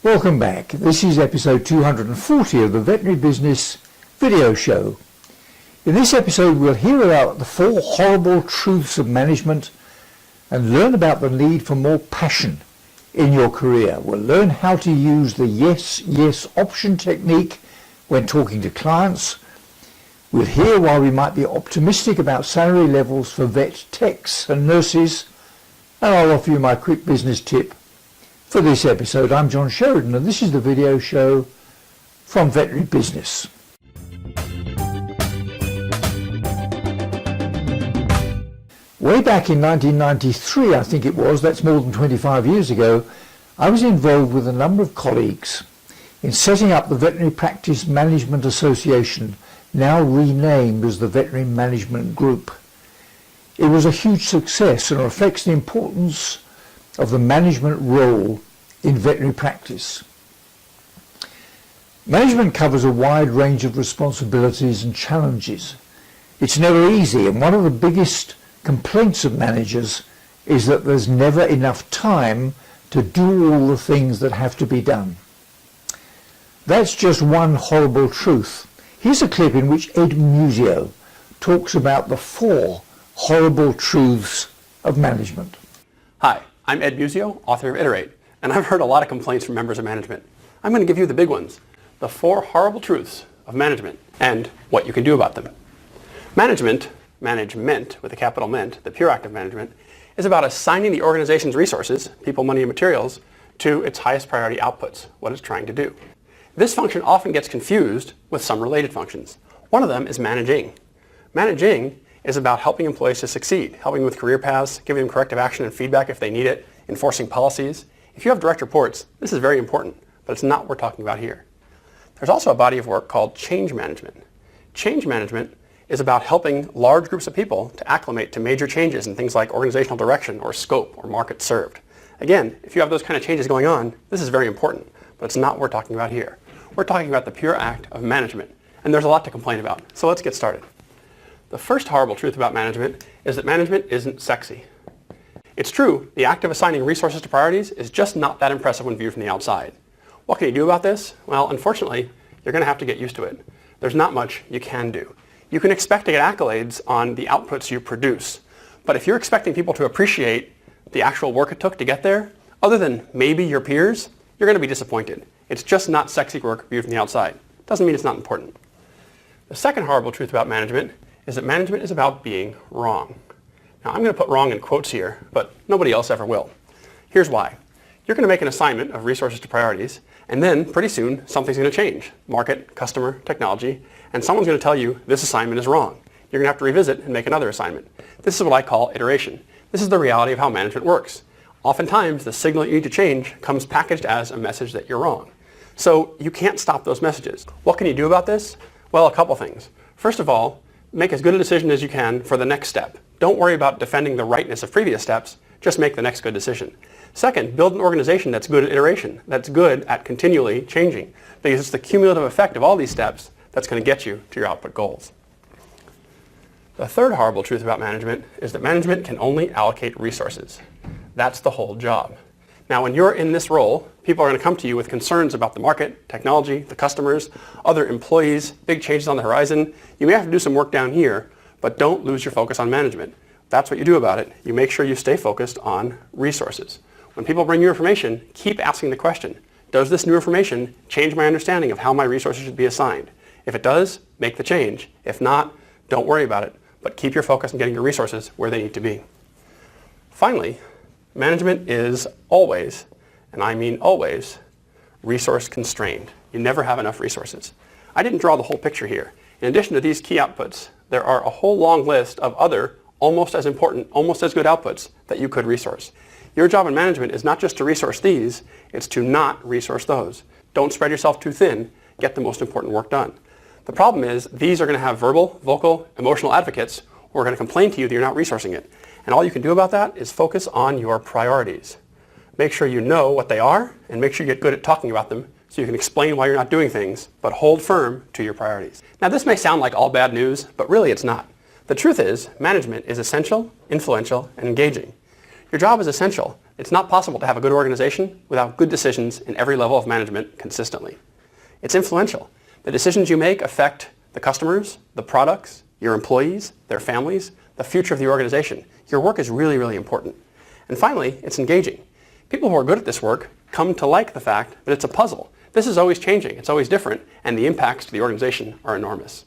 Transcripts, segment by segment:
Welcome back. This is episode 240 of the Veterinary Business video show. In this episode we'll hear about the 4 horrible truths of management and learn about the need for more passion in your career. We'll learn how to use the yes option technique when talking to clients. We'll hear why we might be optimistic about salary levels for vet techs and nurses, and I'll offer you my quick business tip. For this episode, I'm John Sheridan, and this is the video show from Veterinary Business. Way back in 1993, I think it was, that's more than 25 years ago, I was involved with a number of colleagues in setting up the Veterinary Practice Management Association, now renamed as the Veterinary Management Group. It was a huge success and reflects the importance of the management role in veterinary practice. Management covers a wide range of responsibilities and challenges. It's never easy, and one of the biggest complaints of managers is that there's never enough time to do all the things that have to be done. That's just one horrible truth. Here's a clip in which Ed Musio talks about the 4 horrible truths of management. Hi, I'm Ed Musio, author of Iterate, and I've heard a lot of complaints from members of management. I'm going to give you the big ones, the 4 horrible truths of management and what you can do about them. Management with a capital Ment, the pure act of management, is about assigning the organization's resources, people, money, and materials, to its highest priority outputs, what it's trying to do. This function often gets confused with some related functions. One of them is managing. Managing is about helping employees to succeed, helping them with career paths, giving them corrective action and feedback if they need it, enforcing policies. If you have direct reports, this is very important, but it's not what we're talking about here. There's also a body of work called change management. Change management is about helping large groups of people to acclimate to major changes in things like organizational direction or scope or market served. Again, if you have those kind of changes going on, this is very important, but it's not what we're talking about here. We're talking about the pure act of management, and there's a lot to complain about. So let's get started. The first horrible truth about management is that management isn't sexy. It's true, the act of assigning resources to priorities is just not that impressive when viewed from the outside. What can you do about this? Well, unfortunately, you're going to have to get used to it. There's not much you can do. You can expect to get accolades on the outputs you produce, but if you're expecting people to appreciate the actual work it took to get there, other than maybe your peers, you're going to be disappointed. It's just not sexy work viewed from the outside. Doesn't mean it's not important. The second horrible truth about management is that management is about being wrong. Now, I'm going to put wrong in quotes here, but nobody else ever will. Here's why. You're going to make an assignment of resources to priorities, and then pretty soon something's going to change. Market, customer, technology, and someone's going to tell you this assignment is wrong. You're going to have to revisit and make another assignment. This is what I call iteration. This is the reality of how management works. Oftentimes, the signal you need to change comes packaged as a message that you're wrong. So you can't stop those messages. What can you do about this? Well, a couple things. First of all, make as good a decision as you can for the next step. Don't worry about defending the rightness of previous steps. Just make the next good decision. Second, build an organization that's good at iteration, that's good at continually changing, because it's the cumulative effect of all these steps that's going to get you to your output goals. The third horrible truth about management is that management can only allocate resources. That's the whole job. Now, when you're in this role, people are going to come to you with concerns about the market, technology, the customers, other employees, big changes on the horizon. You may have to do some work down here, but don't lose your focus on management. That's what you do about it. You make sure you stay focused on resources. When people bring you information, keep asking the question, does this new information change my understanding of how my resources should be assigned? If it does, make the change. If not, don't worry about it, but keep your focus on getting your resources where they need to be. Finally, management is always, and I mean always, resource constrained. You never have enough resources. I didn't draw the whole picture here. In addition to these key outputs, there are a whole long list of other almost as important, almost as good outputs that you could resource. Your job in management is not just to resource these, it's to not resource those. Don't spread yourself too thin, get the most important work done. The problem is these are going to have verbal, vocal, emotional advocates who are going to complain to you that you're not resourcing it. And all you can do about that is focus on your priorities. Make sure you know what they are and make sure you get good at talking about them so you can explain why you're not doing things, but hold firm to your priorities. Now, this may sound like all bad news, but really it's not. The truth is, management is essential, influential, and engaging. Your job is essential. It's not possible to have a good organization without good decisions in every level of management consistently. It's influential. The decisions you make affect the customers, the products, your employees, their families, the future of the organization. Your work is really, really important. And finally, it's engaging. People who are good at this work come to like the fact that it's a puzzle. This is always changing, it's always different, and the impacts to the organization are enormous.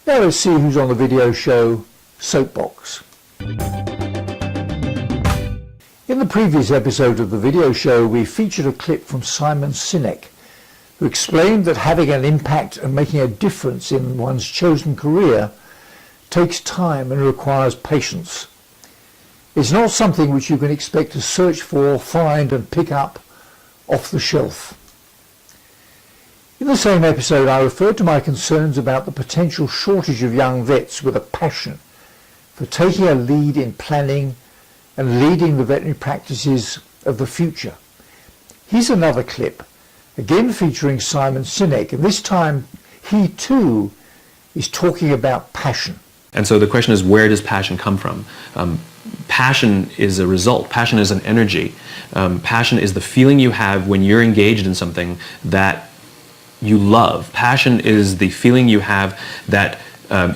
Now let's see who's on the video show Soapbox. In the previous episode of the video show, we featured a clip from Simon Sinek, who explained that having an impact and making a difference in one's chosen career takes time and requires patience. It's not something which you can expect to search for, find and pick up off the shelf. In the same episode, I referred to my concerns about the potential shortage of young vets with a passion for taking a lead in planning and leading the veterinary practices of the future. Here's another clip, again featuring Simon Sinek, and this time he too is talking about passion. And so the question is, where does passion come from? Passion is a result. Passion is an energy. Passion is the feeling you have when you're engaged in something that you love. Passion is the feeling you have that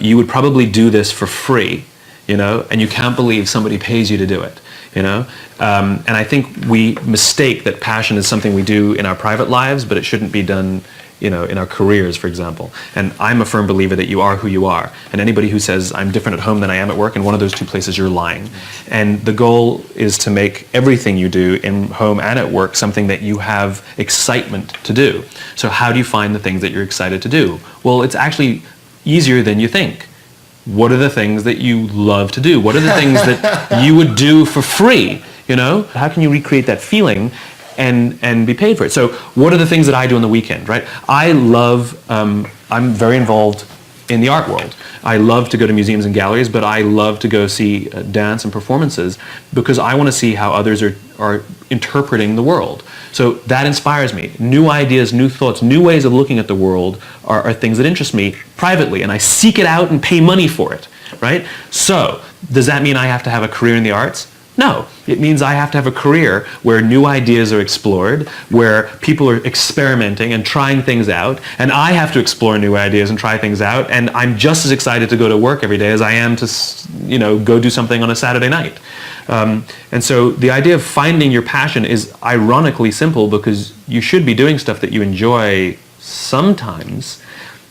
you would probably do this for free, and you can't believe somebody pays you to do it, And I think we mistake that passion is something we do in our private lives, but it shouldn't be done in our careers, for example. And I'm a firm believer that you are who you are. And anybody who says, I'm different at home than I am at work, in one of those two places, you're lying. And the goal is to make everything you do in home and at work something that you have excitement to do. So how do you find the things that you're excited to do? Well, it's actually easier than you think. What are the things that you love to do? What are the things that you would do for free? How can you recreate that feeling and be paid for it? So what are the things that I do on the weekend, right? I'm very involved in the art world. I love to go to museums and galleries, but I love to go see dance and performances because I want to see how others are interpreting the world. So that inspires me. New ideas, new thoughts, new ways of looking at the world are things that interest me privately, and I seek it out and pay money for it, right? So does that mean I have to have a career in the arts? No, it means I have to have a career where new ideas are explored, where people are experimenting and trying things out, and I have to explore new ideas and try things out, and I'm just as excited to go to work every day as I am to, go do something on a Saturday night. And so the idea of finding your passion is ironically simple because you should be doing stuff that you enjoy sometimes.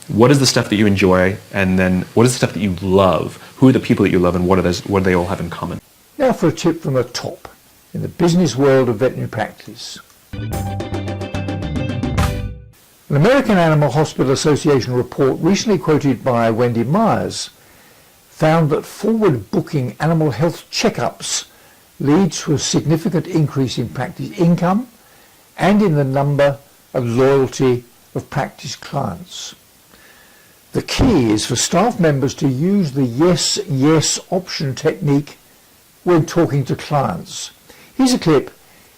What is the stuff that you enjoy, and then what is the stuff that you love? Who are the people that you love, and what do they all have in common? Now for a tip from the top in the business world of veterinary practice. An American Animal Hospital Association report recently quoted by Wendy Myers found that forward booking animal health checkups leads to a significant increase in practice income and in the number and loyalty of practice clients. The key is for staff members to use the yes, yes option technique when talking to clients. Here's a clip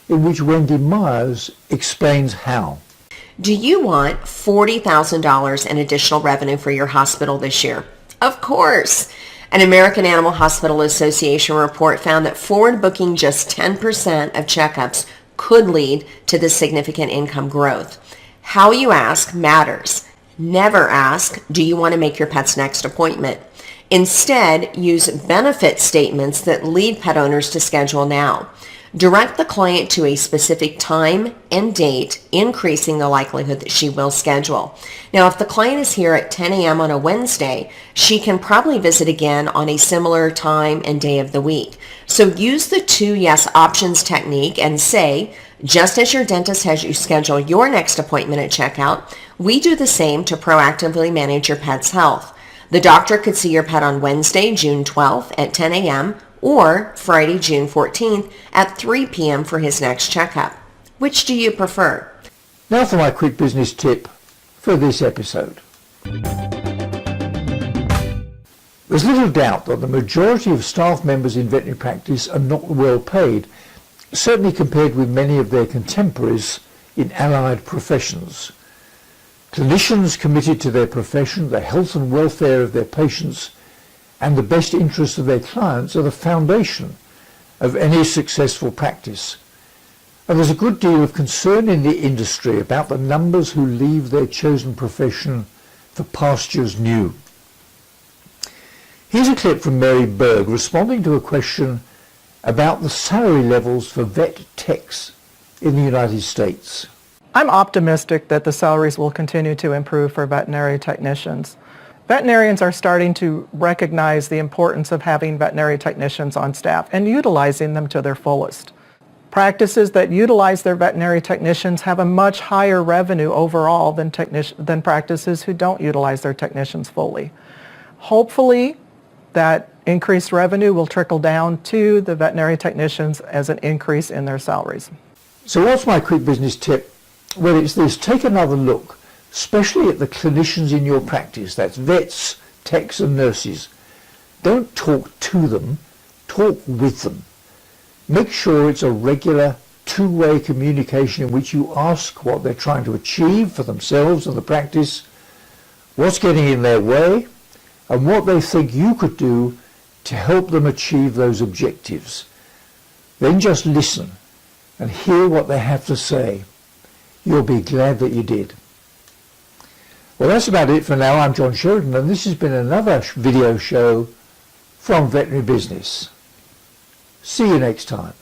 in which Wendy Myers explains how. Do you want $40,000 in additional revenue for your hospital this year? Of course. An American Animal Hospital Association report found that forward booking just 10% of checkups could lead to this significant income growth. How you ask matters. Never ask, do you want to make your pet's next appointment? Instead, use benefit statements that lead pet owners to schedule now. Direct the client to a specific time and date, increasing the likelihood that she will schedule. Now, if the client is here at 10 a.m. on a Wednesday, she can probably visit again on a similar time and day of the week. So use the 2 yes options technique and say, just as your dentist has you schedule your next appointment at checkout, we do the same to proactively manage your pet's health. The doctor could see your pet on Wednesday, June 12th at 10 a.m. or Friday, June 14th at 3 p.m. for his next checkup. Which do you prefer? Now for my quick business tip for this episode. There's little doubt that the majority of staff members in veterinary practice are not well paid, certainly compared with many of their contemporaries in allied professions. Clinicians committed to their profession, the health and welfare of their patients, and the best interests of their clients are the foundation of any successful practice. And there's a good deal of concern in the industry about the numbers who leave their chosen profession for pastures new. Here's a clip from Mary Berg responding to a question about the salary levels for vet techs in the United States. I'm optimistic that the salaries will continue to improve for veterinary technicians. Veterinarians are starting to recognize the importance of having veterinary technicians on staff and utilizing them to their fullest. Practices that utilize their veterinary technicians have a much higher revenue overall than practices who don't utilize their technicians fully. Hopefully, that increased revenue will trickle down to the veterinary technicians as an increase in their salaries. So what's my quick business tip? Well, it's this: take another look, especially at the clinicians in your practice. That's vets, techs and nurses. Don't talk to them, talk with them. Make sure it's a regular two-way communication in which you ask what they're trying to achieve for themselves and the practice, what's getting in their way, and what they think you could do to help them achieve those objectives. Then just listen and hear what they have to say. You'll be glad that you did. Well, that's about it for now. I'm John Sheridan, and this has been another video show from Veterinary Business. See you next time.